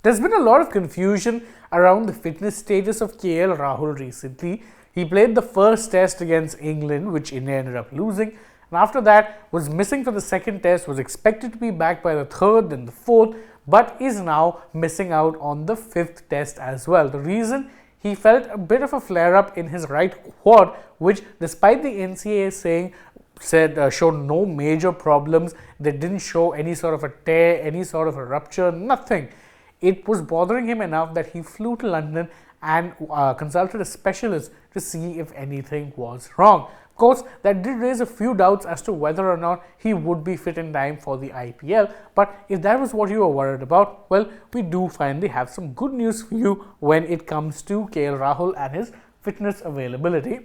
There's been a lot of confusion around the fitness status of KL Rahul recently. He played the first test against England, which India ended up losing, and after that was missing for the second test, was expected to be back by the third, then the fourth, but is now missing out on the fifth test as well. The reason: he felt a bit of a flare-up in his right quad, which despite the NCAA showed no major problems. They didn't show any sort of a tear, any sort of a rupture, nothing. It was bothering him enough that he flew to London and consulted a specialist to see if anything was wrong. Of course, that did raise a few doubts as to whether or not he would be fit in time for the IPL. But if that was what you were worried about, well, we do finally have some good news for you when it comes to KL Rahul and his fitness availability.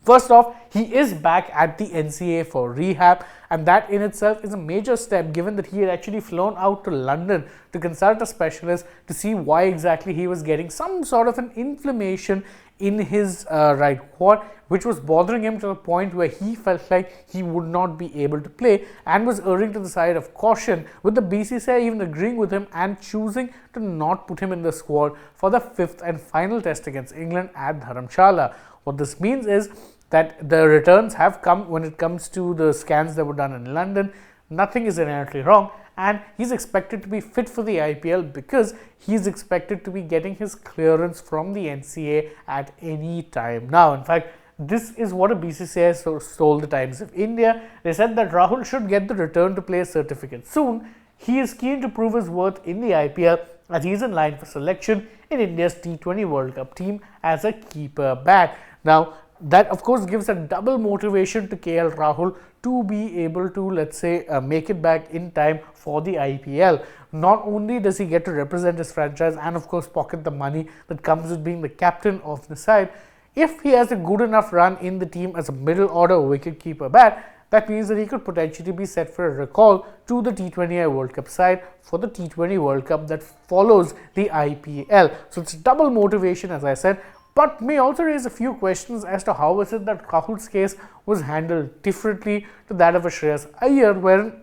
First off, he is back at the NCAA for rehab, and that in itself is a major step, given that he had actually flown out to London to consult a specialist to see why exactly he was getting some sort of an inflammation in his right quad, which was bothering him to the point where he felt like he would not be able to play, and was erring to the side of caution, with the BCCI even agreeing with him and choosing to not put him in the squad for the fifth and final test against England at Dharamshala. What this means is that the returns have come when it comes to the scans that were done in London. Nothing is inherently wrong, and he's expected to be fit for the IPL because he's expected to be getting his clearance from the NCAA at any time now. In fact, this is what a BCCI told the Times of India. They said that Rahul should get the return to play certificate soon. He is keen to prove his worth in the IPL as he is in line for selection in India's T20 World Cup team as a keeper bat. Now, that of course gives a double motivation to KL Rahul to be able to, let's say, make it back in time for the IPL. Not only does he get to represent his franchise and of course pocket the money that comes with being the captain of the side, if he has a good enough run in the team as a middle order wicketkeeper bat, that means that he could potentially be set for a recall to the T20I World Cup side for the T20 World Cup that follows the IPL. So it's double motivation, as I said, but may also raise a few questions as to how is it that Rahul's case was handled differently to that of a Shreyas Iyer, wherein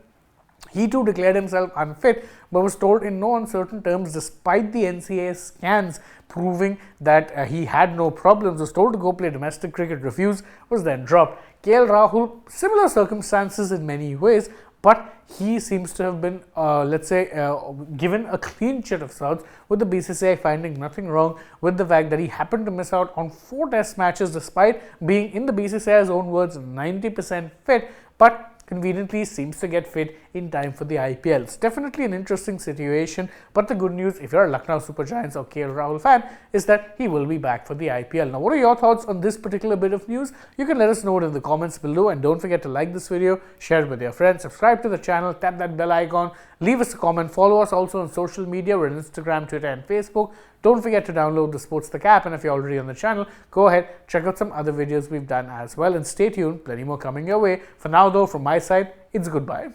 he too declared himself unfit, but was told in no uncertain terms, despite the NCAA scans proving that he had no problems, was told to go play domestic cricket, refused, was then dropped. KL Rahul, similar circumstances in many ways, but he seems to have been, given a clean sheet of sorts, with the BCCI finding nothing wrong with the fact that he happened to miss out on 4 test matches despite being, in the BCCI's own words, 90% fit, but conveniently seems to get fit in time for the IPL. It's definitely an interesting situation, but the good news, if you're a Lucknow Super Giants or KL Rahul fan, is that he will be back for the IPL. Now, what are your thoughts on this particular bit of news? You can let us know it in the comments below, and don't forget to like this video, share it with your friends, subscribe to the channel, tap that bell icon, leave us a comment, follow us also on social media. We're on Instagram, Twitter and Facebook. Don't forget to download the SportsTak app, and if you're already on the channel, go ahead, check out some other videos we've done as well, and stay tuned, plenty more coming your way. For now though, from my side, it's goodbye.